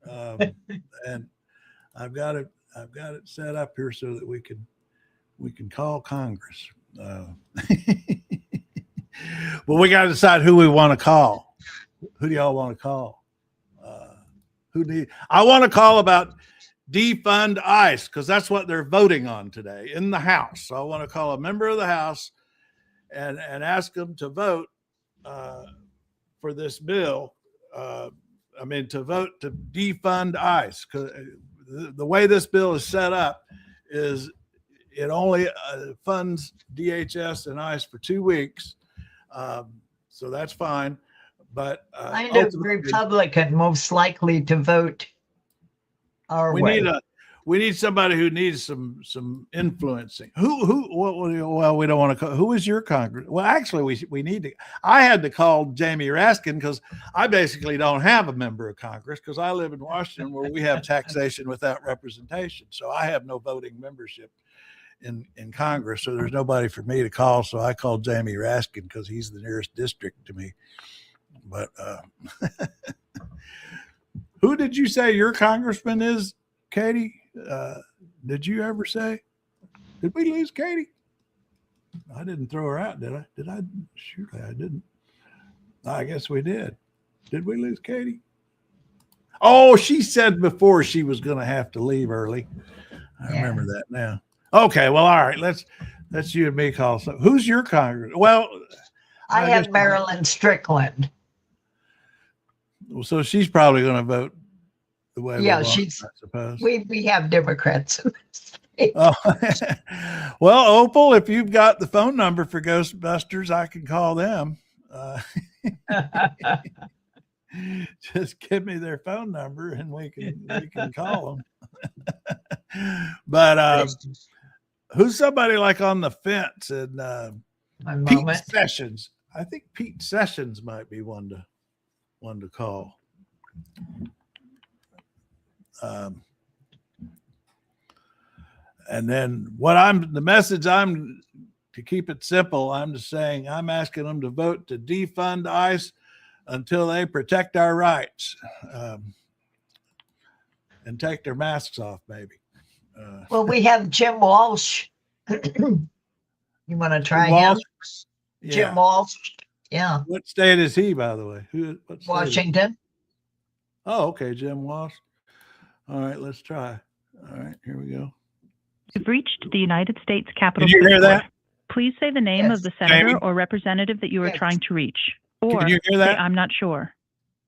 And I've got it set up here so that we can call Congress. Well, we got to decide who we want to call. Who do y'all want to call? I want to call about defund ICE, because that's what they're voting on today in the House. So I want to call a member of the House and ask them to vote for this bill. To vote to defund ICE, because the way this bill is set up is it only funds DHS and ICE for 2 weeks. So that's fine. But kind of Republican, most likely to vote our way. We need somebody who needs some influencing. Well, we don't want to call. Who is your Congress? Well, actually, we need to. I had to call Jamie Raskin because I basically don't have a member of Congress because I live in Washington where we have taxation without representation. So I have no voting membership in Congress. So there's nobody for me to call. So I called Jamie Raskin because he's the nearest district to me. But who did you say your congressman is, Katie? Did you ever say? Did we lose Katie? I didn't throw her out, did I? Did I? Surely I didn't. I guess we did. Did we lose Katie? Oh, she said before she was going to have to leave early. I remember that now. Okay, well, all right. Let's you and me call. So, who's your congress? Well, I have Marilyn Strickland. So she's probably going to vote the way we want, she's. I suppose. We have Democrats. Oh. Well, Opal, if you've got the phone number for Ghostbusters, I can call them. Just give me their phone number and we can call them. But who's somebody like on the fence? And Pete Sessions. I think Pete Sessions might be one to call. And then the message I'm to keep it simple, I'm just saying I'm asking them to vote to defund ICE until they protect our rights and take their masks off, maybe. Well, we have Jim Walsh. You want to try him? Yeah. Jim Walsh. Yeah. What state is he, by the way? Washington. Oh, okay, Jim Walsh. All right, let's try. All right, here we go. You've reached the United States Capitol. Did you hear that? Please say the name of the senator or representative that you are trying to reach. Or can you hear that? say, I'm not sure.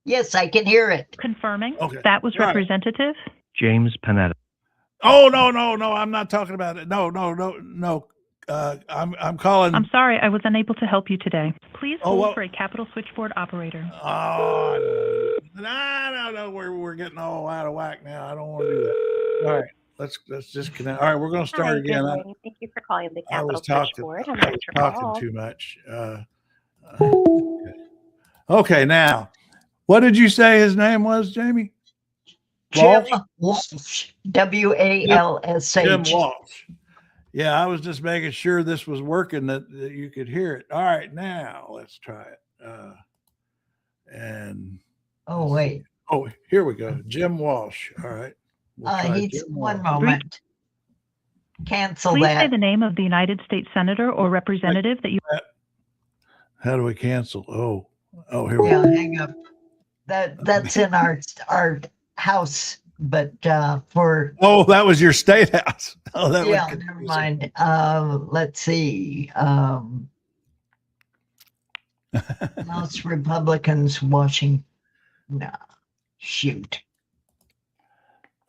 Yes, I can hear it. Confirming. Okay. That was Right. Representative James Panetta. Oh, no. I'm not talking about it. No. I'm calling. I'm sorry, I was unable to help you today. Please hold well- for a Capitol switchboard operator. Oh, no. We're getting all out of whack now. I don't want to do that. All right. Let's disconnect. All right, we're going to start again. Thank you for calling the I was Capitol talking, Switchboard. I was talking too much. Okay, now, what did you say his name was, Jamie? Jim Walsh? Walsh. WALSH. Jim Walsh. Yeah, I was just making sure this was working, that you could hear it. All right, now let's try it. Oh, wait. Oh, here we go. Jim Walsh. All right. We'll try He's Jim one Walsh. moment. Cancel Please say that. the name of the United States senator or representative that you. How do we cancel? Oh, here we Yeah, go. hang up. That's in our House but for Oh, that was your state house. Oh, that yeah, would never confuse mind. Let's see. House Republicans, Washington. No, shoot.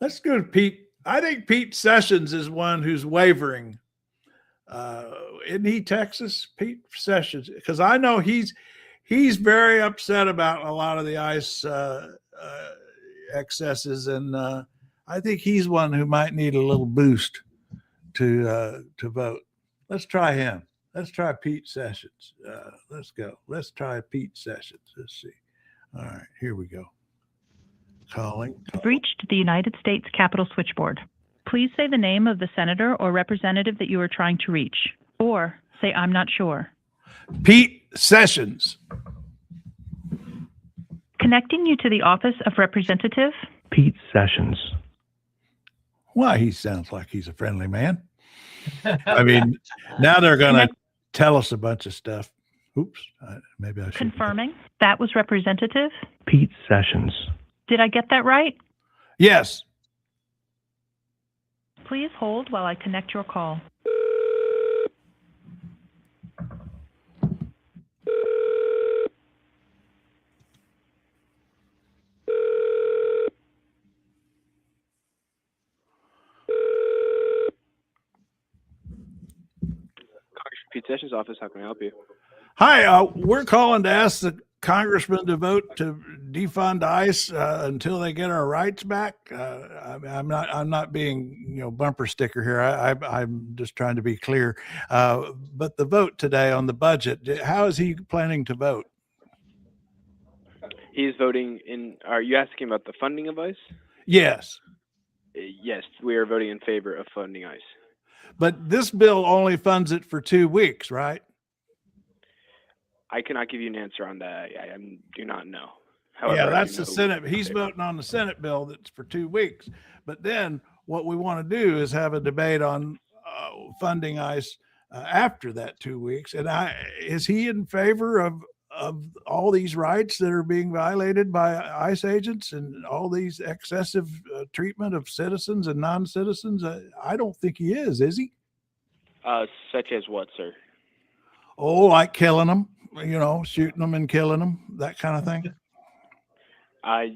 Let's go to Pete. I think Pete Sessions is one who's wavering. Isn't he Texas? Pete Sessions, because I know he's very upset about a lot of the ICE excesses, and I think he's one who might need a little boost to vote. Let's try him. Let's try Pete Sessions. Let's go. Let's try Pete Sessions. Let's see. All right, here we go. Calling. Reached the United States Capitol switchboard. Please say the name of the senator or representative that you are trying to reach, or say, I'm not sure. Pete Sessions. Connecting you to the office of representative. Pete Sessions. Why, he sounds like he's a friendly man. I mean, now they're going to tell us a bunch of stuff. Oops, maybe I should. Confirming that was representative. Pete Sessions. Did I get that right? Yes. Please hold while I connect your call. Pete Sessions' office. How can I help you? Hi, we're calling to ask the congressman to vote to defund ICE until they get our rights back. I'm not being bumper sticker here. I'm just trying to be clear. But the vote today on the budget, how is he planning to vote? He's voting in. Are you asking about the funding of ICE? Yes. Yes, we are voting in favor of funding ICE. But this bill only funds it for 2 weeks, right? I cannot give you an answer on that. I do not know. However, Yeah, I that's do the know Senate. we are in He's favor. voting on the Senate bill that's for 2 weeks. But then what we want to do is have a debate on funding ICE after that 2 weeks. And is he in favor of all these rights that are being violated by ICE agents and all these excessive treatment of citizens and non-citizens? I don't think he is he? Such as what, sir? Oh, like killing them, shooting them and killing them, that kind of thing.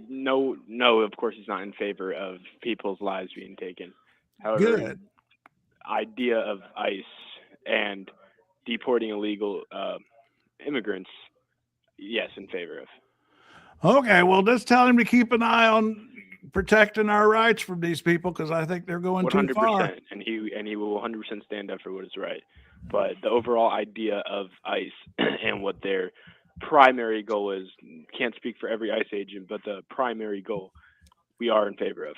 No, of course he's not in favor of people's lives being taken. However, Good. idea of ICE and deporting illegal immigrants, yes, in favor of. Okay, well, just tell him to keep an eye on protecting our rights from these people, because I think they're going too 100%, far. and he will 100% stand up for what is right. But the overall idea of ICE and what their primary goal is, can't speak for every ICE agent, but the primary goal we are in favor of.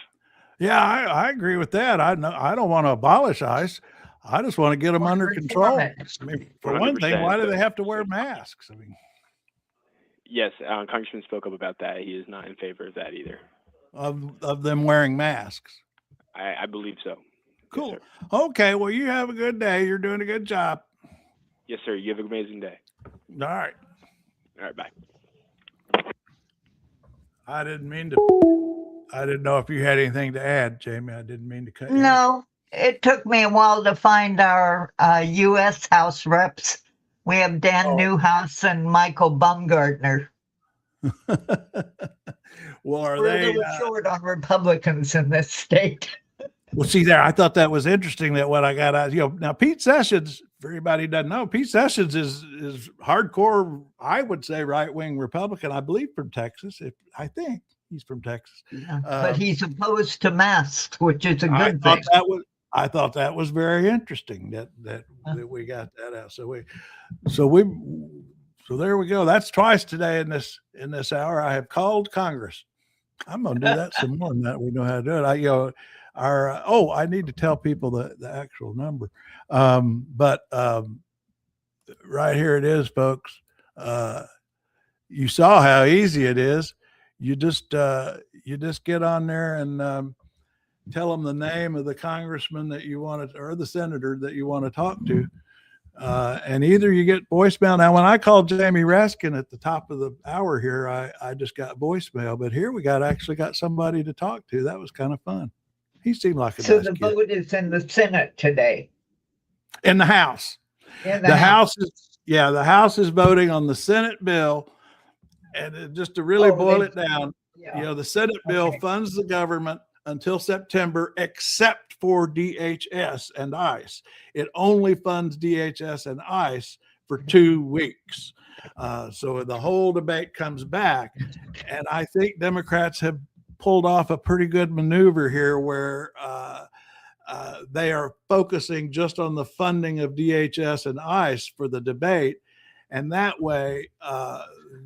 Yeah, I agree with that. I don't want to abolish ICE. I just want to get them under control. I mean, for one thing, why do they have to wear masks? I mean, yes, Congressman spoke up about that. He is not in favor of that either. Of them wearing masks. I believe so. Cool. Yes, Okay, well, you have a good day. You're doing a good job. yes, sir. You have an amazing day. All right. All right, bye. I didn't know if you had anything to add, Jamie. I didn't mean to cut you. No, it took me a while to find our U.S. House reps. We have Dan Newhouse and Michael Baumgartner. Well, are We're they a little short on Republicans in this state. Well, see there, I thought that was interesting that what I got out, now Pete Sessions, for anybody who doesn't know, Pete Sessions is hardcore, I would say right-wing Republican, I believe from Texas. I think he's from Texas. Yeah, but he's opposed to masks, which is a good I thing. thought that was very interesting that we got that out. So there we go. That's twice today in this hour. I have called Congress. I'm going to do that some more than that. We know how to do it. I need to tell people the actual number. But right here it is, folks. You saw how easy it is. You just get on there and tell them the name of the congressman that you want to, or the senator that you want to talk to. And either you get voicemail. Now, when I called Jamie Raskin at the top of the hour here, I just got voicemail. But here we actually got somebody to talk to. That was kind of fun. He seemed like a So nice the kid. vote is in the Senate today. In the House. In The House is voting on the Senate bill. And just to really boil it down, Yeah. the Senate bill funds the government until September, except for DHS and ICE. It only funds DHS and ICE for 2 weeks. So the whole debate comes back. And I think Democrats have pulled off a pretty good maneuver here where they are focusing just on the funding of DHS and ICE for the debate. And that way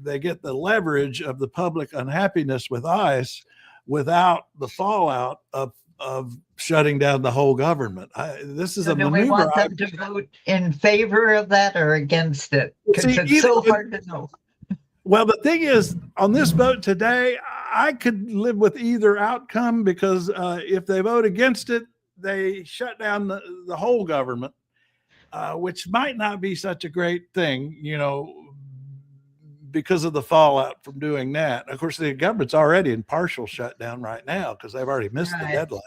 they get the leverage of the public unhappiness with ICE without the fallout of shutting down the whole government. This is So a do maneuver. we want them to vote in favor of that or against it? Because it's so hard to know. Well, the thing is, on this vote today, I could live with either outcome because if they vote against it, they shut down the whole government, which might not be such a great thing, because of the fallout from doing that. Of course, the government's already in partial shutdown right now because they've already missed the deadline.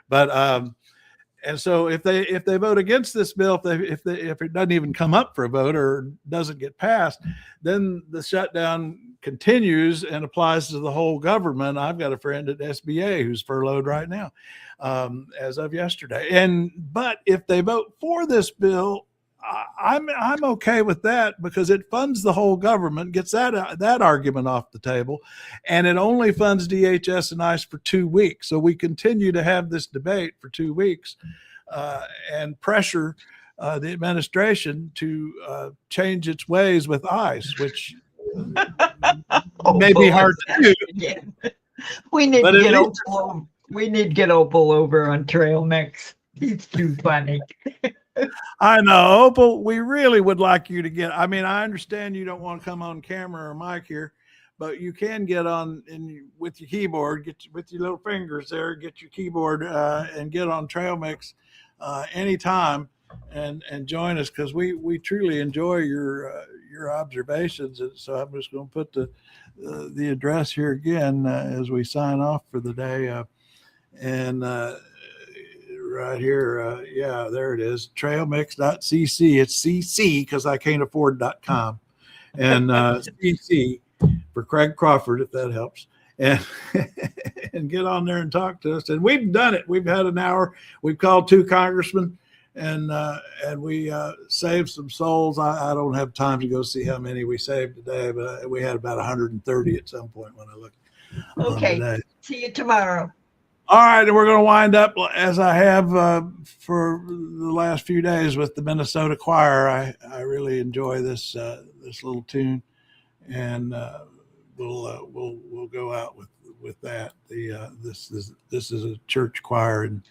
But and so if they vote against this bill, if it doesn't even come up for a vote or doesn't get passed, then the shutdown continues and applies to the whole government. I've got a friend at SBA who's furloughed right now, as of yesterday. But if they vote for this bill, I'm okay with that because it funds the whole government, gets that argument off the table, and it only funds DHS and ICE for 2 weeks. So we continue to have this debate for 2 weeks and pressure the administration to change its ways with ICE, which may be hard to do. We need to get Opal. We need to get Opal over on trail mix. He's too funny. I know, Opal, we really would like you to get, I understand you don't want to come on camera or mic here, but you can get on with your keyboard, with your little fingers there, get your keyboard and get on Trail Mix anytime and join us because we truly enjoy your observations. And so I'm just going to put the address here again as we sign off for the day. Right here. There it is. Trailmix.cc. It's CC because I can't afford .com. And CC for Craig Crawford, if that helps. And get on there and talk to us. And we've done it. We've had an hour. We've called 2 congressmen and we saved some souls. I don't have time to go see how many we saved today, but we had about 130 at some point when I looked. Okay. See you tomorrow. All right, and we're going to wind up as I have for the last few days with the Minnesota Choir. I really enjoy this little tune, and we'll go out with that. This is a church choir, and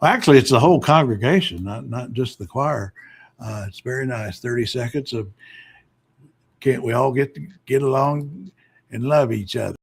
actually it's the whole congregation, not just the choir. It's very nice. 30 seconds of can't we all get along and love each other?